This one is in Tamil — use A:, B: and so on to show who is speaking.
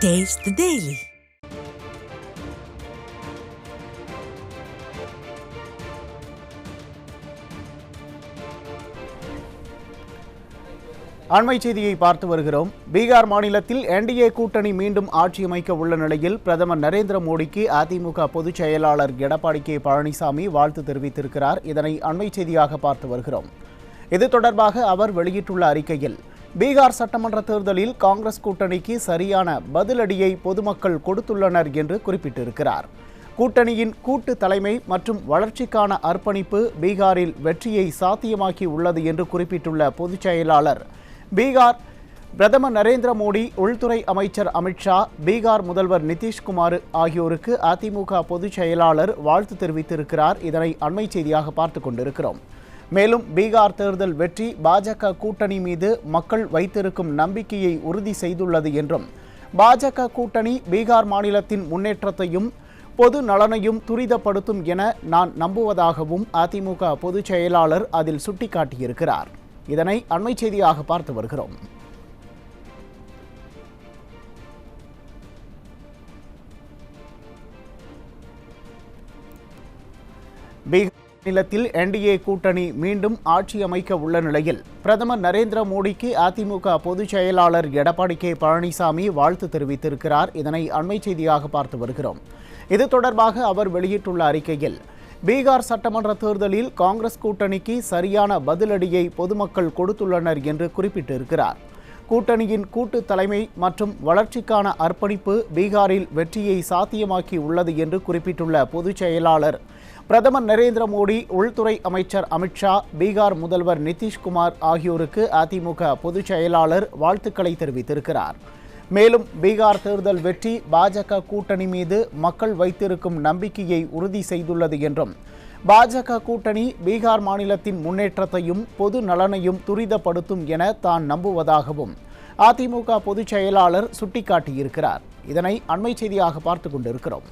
A: Taste the Daily.
B: அண்மை செய்தியை பார்த்து வருகிறோம். பீகார் மாநிலத்தில் என்டிஏ கூட்டணி மீண்டும் ஆட்சி அமைக்க உள்ள நிலையில் பிரதமர் நரேந்திர மோடிக்கு அதிமுக பொதுச் செயலாளர் எடப்பாடி கே பழனிசாமி வாழ்த்து தெரிவித்திருக்கிறார். இதனை அண்மை செய்தியாக பார்த்து வருகிறோம். இது தொடர்பாக அவர் வெளியிட்டுள்ள அறிக்கையில், பீகார் சட்டமன்ற தேர்தலில் காங்கிரஸ் கூட்டணிக்கு சரியான பதிலடியை பொதுமக்கள் கொடுத்துள்ளனர் என்று குறிப்பிட்டிருக்கிறார். கூட்டணியின் கூட்டு தலைமை மற்றும் வளர்ச்சிக்கான அர்ப்பணிப்பு பீகாரில் வெற்றியை சாத்தியமாக்கி உள்ளது என்று குறிப்பிட்டுள்ள பொதுச் செயலாளர், பீகார் பிரதமர் நரேந்திர மோடி, உள்துறை அமைச்சர் அமித்ஷா, பீகார் முதல்வர் நிதிஷ்குமார் ஆகியோருக்கு அதிமுக பொதுச் செயலாளர் வாழ்த்து தெரிவித்திருக்கிறார். இதனை அண்மை செய்தியாக பார்த்து கொண்டிருக்கிறோம். மேலும் பீகார் தேர்தல் வெற்றி பாஜக கூட்டணி மீது மக்கள் வைத்திருக்கும் நம்பிக்கையை உறுதி செய்துள்ளது என்றும், பாஜக கூட்டணி பீகார் மாநிலத்தின் முன்னேற்றத்தையும் பொது நலனையும் துரிதப்படுத்தும் என நான் நம்புவதாகவும் அதிமுக பொதுச் செயலாளர் அதில் சுட்டிக்காட்டியிருக்கிறார். இதனை அண்மை செய்தியாக பார்த்து வருகிறோம். பீகார் மாநிலத்தில் என்டிஏ கூட்டணி மீண்டும் ஆட்சி அமைக்க உள்ள நிலையில் பிரதமர் நரேந்திர மோடிக்கு அதிமுக பொதுச் செயலாளர் எடப்பாடி கே பழனிசாமி வாழ்த்து தெரிவித்திருக்கிறார். இதனை அண்மை செய்தியாக பார்த்து வருகிறோம். இது தொடர்பாக அவர் வெளியிட்டுள்ள அறிக்கையில், பீகார் சட்டமன்ற தேர்தலில் காங்கிரஸ் கூட்டணிக்கு சரியான பதிலடியை பொதுமக்கள் கொடுத்துள்ளனர் என்று குறிப்பிட்டிருக்கிறார். கூட்டணியின் கூட்டு தலைமை மற்றும் வளர்ச்சிக்கான அர்ப்பணிப்பு பீகாரில் வெற்றியை சாத்தியமாக்கி உள்ளது என்று குறிப்பிட்டுள்ள பொதுச் செயலாளர், பிரதமர் நரேந்திர மோடி, உள்துறை அமைச்சர் அமித்ஷா, பீகார் முதல்வர் நிதிஷ்குமார் ஆகியோருக்கு அதிமுக பொதுச் செயலாளர் வாழ்த்துக்களை தெரிவித்திருக்கிறார். மேலும் பீகார் தேர்தல் வெற்றி பாஜக கூட்டணி மீது மக்கள் வைத்திருக்கும் நம்பிக்கையை உறுதி செய்துள்ளது என்றும், பாஜக கூட்டணி பீகார் மாநிலத்தின் முன்னேற்றத்தையும் பொது நலனையும் துரிதப்படுத்தும் என தான் நம்புவதாகவும் அதிமுக பொதுச் செயலாளர் சுட்டிக்காட்டியிருக்கிறார். இதனை அண்மை செய்தியாக பார்த்து கொண்டிருக்கிறோம்.